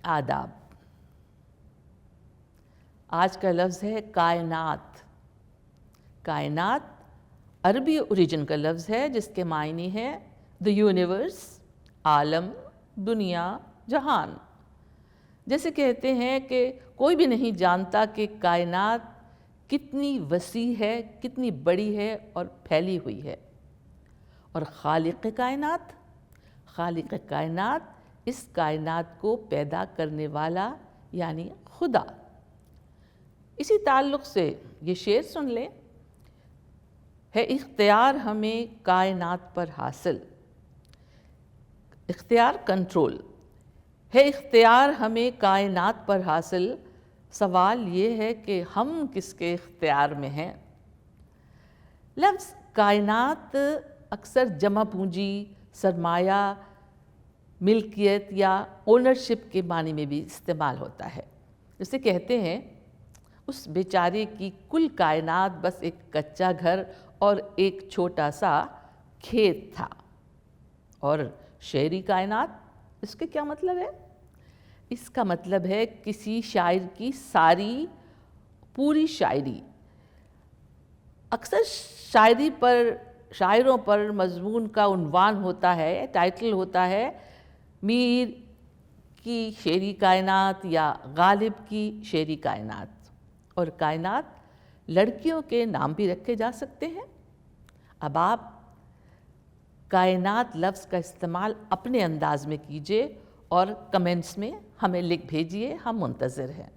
آداب۔ آج کا لفظ ہے کائنات۔ کائنات عربی اوریجن کا لفظ ہے جس کے معنی ہے the یونیورس، عالم، دنیا، جہان۔ جیسے کہتے ہیں کہ کوئی بھی نہیں جانتا کہ کائنات کتنی وسیع ہے، کتنی بڑی ہے اور پھیلی ہوئی ہے۔ اور خالق کائنات اس کائنات کو پیدا کرنے والا یعنی خدا۔ اسی تعلق سے یہ شعر سن لیں، ہے اختیار ہمیں کائنات پر حاصل۔ اختیار کنٹرول ہے، اختیار ہمیں کائنات پر حاصل۔ سوال یہ ہے کہ ہم کس کے اختیار میں ہیں؟ لفظ کائنات اکثر جمع پونجی، سرمایہ، ملکیت یا اونرشپ کے معنی میں بھی استعمال ہوتا ہے۔ جسے کہتے ہیں اس بیچارے کی کل کائنات بس ایک کچا گھر اور ایک چھوٹا سا کھیت تھا۔ اور شعری کائنات، اس کے کیا مطلب ہے؟ اس کا مطلب ہے کسی شاعر کی پوری شاعری۔ اکثر شاعروں پر مضمون کا عنوان ہوتا ہے، ٹائٹل ہوتا ہے میر کی شعری کائنات یا غالب کی شعری کائنات۔ اور کائنات لڑکیوں کے نام بھی رکھے جا سکتے ہیں۔ اب آپ کائنات لفظ کا استعمال اپنے انداز میں کیجئے اور کمنٹس میں ہمیں لکھ بھیجئے، ہم منتظر ہیں۔